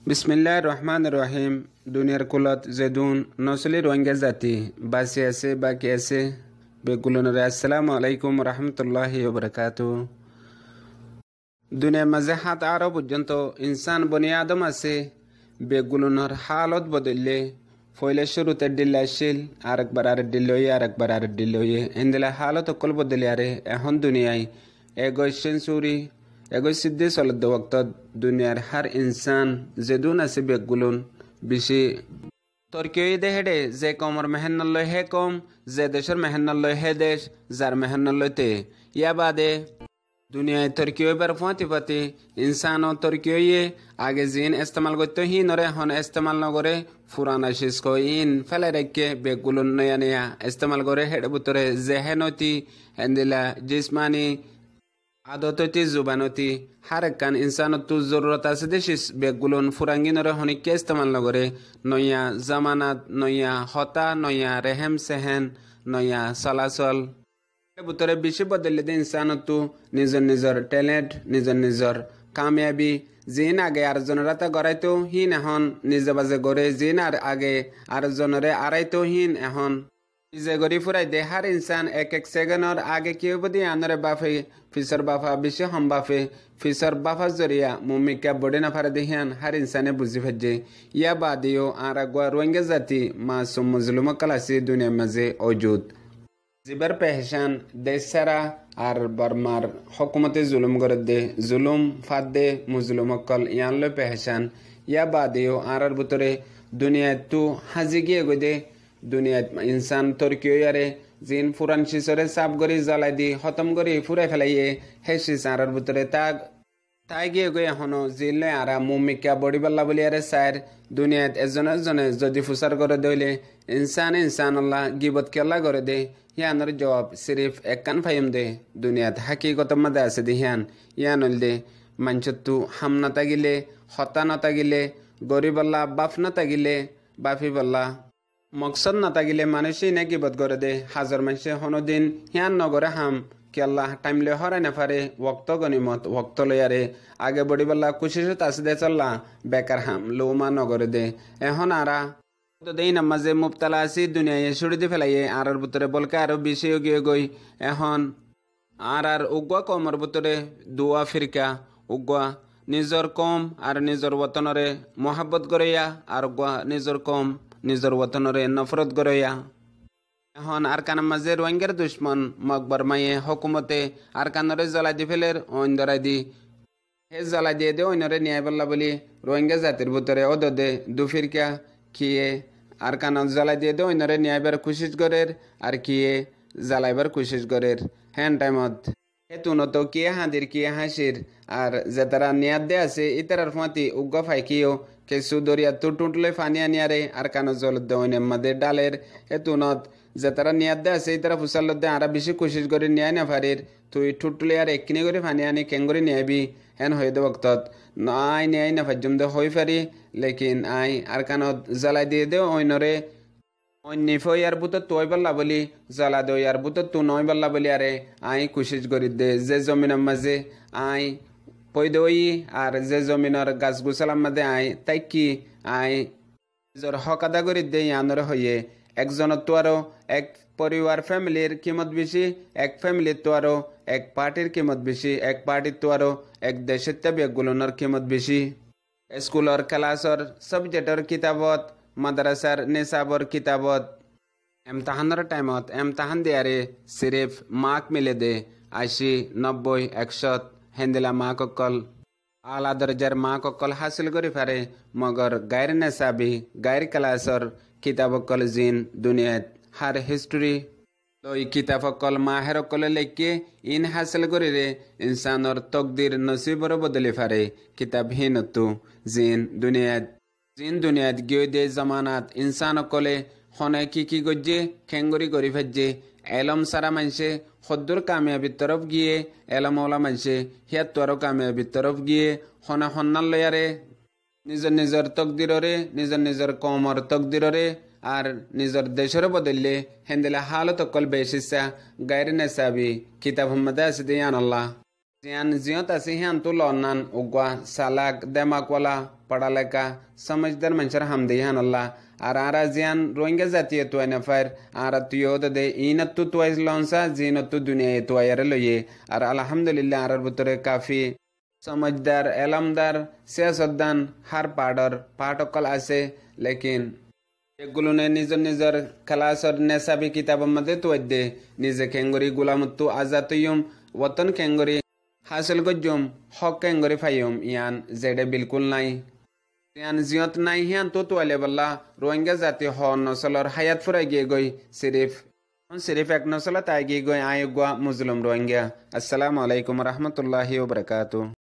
বিসমিল্লাহির রহমানির রহিম। দুনিয়ার কুলত জেদুন নসলি রোহিঙ্গা জাতি বাঁচি আছে বাকি আছে বেগুলোনের আসসালামু আলাইকুম রহমতুল্লাহি ওবরাকাতু। দুনিয়ার মাঝে হাত আরো পর্যন্ত ইনসান বনি আদম আছে বেগুলোনের হালত বদললে ফইলে শুরুতে ডিল্লা আসছিল আরেকবার আর ডিল্লইয়ে আরেকবার আর ডিল্লইয়ে এন্দিলা হালত অকল বদলে আরে এখন দুনিয়ায় 21 সেঞ্চুরি 21 সিদ্ধি চলতে ওক্ত দুনিয়ার হার ইনসান যেদুন আছে বেগুলুন বেশি তর্কীয় দেহেডে যে কমর মেহান্নল্লয় হে কম যে দেশের মেহান্নল্লয় হে দেশ যার মেহান্নল্লয়তে ইয়া বাদে দুনিয়ায় তর্কীয় বার ফাঁতি ফাঁতি ইনসান ও তর্কীয় আগে জিন ইস্তেমাল করতে হি নরে হন ইস্তেমাল নগরে ফুরানা শিস ইন ফেলে রেখে বেগুলুন নয়া নয়া ইস্তেমাল করে হেড বুতরে জেহেনতি হেন্দিলা জিসমানি আদততি জুবানতি হারেকান ইনসানতু জরুরত আছে দেশিস বেগুলুন ফুরাঙ্গিনরে হনিকে ইস্তেমাল নগরে নয়া জামানাত নয়া হতা নয়া রেহেম সেহেন নয়া চলাচল বুতরে বেশি বদলে দে ইনসানতু নিজর নিজর ট্যালেন্ট নিজর নিজর কামিয়াবি জিন আগে আর জনরাতা গড়াইতো হিন এখন নিজে বাজে গড়ে জিন আর আগে আর জনরে আড়াইতো হিন এখন নিজে গড়ি ফুরাই দে হার ইনসান এক এক সেকেন্ডর আগে কি হব দিয়ে আনরে বাফে ফিসর বাফা বেশি হম বাফে ফিসর বাফা জরিয়া মুমিকা বডে না ফারে দেহিয়ান হার ইনসানে বুঝি ফেজে ইয়া বাদিও আর আগুয়া রোহিঙ্গা জাতি মাসুম মজলুম কালাসি দুনিয়া মাঝে অজুদ জিবার পেহশান দেশ সারা আর বর্মার হকুমতে জুলুম করে দে জুলুম ফাদ দে মুজলুম অকল ইয়ানলে পেহশান ইয়া বাদিও আর ভিতরে দুনিয়ায় তু হাজি গিয়ে গই দে দুনিয়াত ইনসান তর্কীয় ইয়ারে জিন ফুরান শিসরে সাপ গরি জ্বালাই দি খতম গরি ফুরাই ফেলাইয়ে হে শিস আর ভিতরে তাই গিয়ে গই এখনো জিলে আরা মুমিকা বডি পাল্লা বলি আরে সাইর দুনিয়াত এজনে এজনে যদি ফুসার করে দইলে ইনসান ইনসান আল্লাহ গিবত কেল্লা করে দে ইয়ানোর জবাব সিরিফ একখান ফাইম দে দুনিয়াত হাকিকত মাদে আছে দে ইয়ানল দে মাঞ্চতু হাম না তাগিলে হতা না তাগিলে গরিব আল্লাহ বাফ না তাগিলে বাফি বল্লা মকসদ না তাগিলে মানুষই না গিবত করে দে হাজার মানুষে হনদিন হিয়ান নগরে হাম কেল্লা টাইমলে হরাই না পারে ওক্ত গনিমত ওক্ত লয়ারে আগে বডি বল্লা কুশিসত আছে দে চল্লা বেকার হাম লৌমা নগরে দে এখন আরা দেই নামাজে মুবতালা আছি দুনিয়ায় ছুড়ি দি ফেলাইয়ে আর ভিতরে বলকে আরো বেশি গিয়ে গই এখন আর উগুয়া কমর ভিতরে দুয়া ফিরকা উগুয়া নিজর কম আর নিজর ওতনরে মহাব্বত গড়াইয়া আর উগুয়া নিজর কম নিজর ওতনরে নফরত গড়াইয়া এখন আর কানের মাঝে রোহিঙ্গার দুশ্মন মকবর মাইয়ে হকুমতে আর কানরে জ্বলাই দি ফেলের অইন ধরাই দি হে জ্বলাই দিয়ে দে অইনরে ন্যায় বললা বলি রোহিঙ্গা জাতির ভিতরে অদ দে দুফিরকা কিয়ে আর কানত জ্বালাই দিয়ে দে অইনরে ন্যায়বার কোশিশ করের আর কিয়ে জ্বালাইবার কোশিশ করের হ্যান টাইমত হেতুনত কিয়ে হাঁদির কিয়ে হাসির আর যে তারা নিয়াদ দে আছে ইতারার ফাঁতি উগ্গ ফাইকিও কেসু দরিয়া টুটলে ফানি আনিয়ারে আর কানত জল দে অইনের মাদের ডালের হেতুনত যে তারা নিয়াদ দে আছে ইতারা ফুসাল দে আরা বেশি কোশিশ করে ন্যায় না ফারির তুই টুটলে আর একখিনি করে ফানি আনি কেং করে নিয়াবি হেন হয়ে দে বক্তত আই ন্যায় না ফাজুম দে হই ফারি লেকিন আই আর কানত জ্বালাই দিয়ে দে অইনরে অন্যফ ইয়ার বুতত তুই বললা বলি জ্বালা দে ইয়ার বুতত তু নয় বললা বলি আরে আই কোশিশ করি দে যে জমিনের মাঝে আই পই দই আর যে জমিনের গাছ গুছালার মাঝে আই তাই কি আই নিজের হক আদা করি দে আনরে হইয়ে একজনের তো আরো এক পরিবার ফ্যামিলির কিমত বেশি এক ফ্যামিলির তো আরো এক পার্টির কিমত বেশি এক পার্টির তো আরো এক দেশের তাবিয়াগুলোর কিমত বেশি স্কুলের ক্লাসর সাবজেক্টর কিতাবত মাদ্রাসার নিসাবর কিতাবত এমতাহানের টাইমত এমতাহান দিয়ারে সিরিফ মার্ক মিলে দে 80 90 100 হেন্দিলা মার্ক অকল আলা দরজার মার্ক অকল হাসিল করি পারে মগর গায়ের নেশাবি গায়ের ক্লাসর কিতাব অকল জিন দুনিয়াত হার হিস্ট্রি লই কিতাব অকল মাহের অকলে লেখকে ইন হাসিল করি রে ইনসানর তকদির নসিবর বদলি পারে কিতাব হিনতু জিন দুনিয়াত গিয়ে দে জমানাত ইনসান অকলে হনে কি গজ্জে খেঙ্গরি গরি ফেজে এলম সারা মানসে সদ্দুর কামিয়াবির তরফ গিয়ে এলম ওলা মানসে হিয়াত তোয়ারও কামিয়াবির তরফ গিয়ে হনে হন্নাল লয়ারে নিজর নিজর তকদিররে নিজর নিজর কমর তকদিররে আর নিজর দেশের বদললে হেন্দিলা হালত অকল বেশিসা গায়ের নেশাবি কিতাব মধ্যে আছে দিয়ান আল্লাহ জিয়ান জিয়ত আছে হিয়ান তু লন্নান উগুয়া সালাক দেমাকওয়ালা পড়ালেখা সমজদার মানুষের হামদিহান আল্লাহ আর আরা জিয়ান রোহিঙ্গা জাতীয় তুয়াই না ফার আর তুইও দে ইনত্তু তুয়াই লনসা জিনত্তু দুনিয়া তুয়াইরে লইয়ে আর আলহামদুলিল্লাহ আর ভিতরে কাফি সমজদার এলামদার সিয়াসদ্দান হার পাঠকল আছে লেকিন এগুলো নিজের নিজের ক্লাসর নেশাবি কিতাবের মধ্যে তুই দে নিজে খেঙ্গরি গুলামত্তু আজাতুয়ুম ওতন খেঙ্গরি হাসিল গজ্জুম হক খেঙ্গরি ফাইয়ুম ইয়ান জেডে বিলকুল নাই ইয়ান জিয়ত নাই হিয়ান তো তোয়ালে বল্লা রোহিঙ্গা জাতি হ নসলর হায়াত ফুরাই গিয়ে গই সিরিফ এক নসলত আই গিয়ে গই আয় গুয়া মুজলুম রোহিঙ্গা। আসসালামু আলাইকুম রহমতুল্লাহি ওয়া বারাকাতুহু।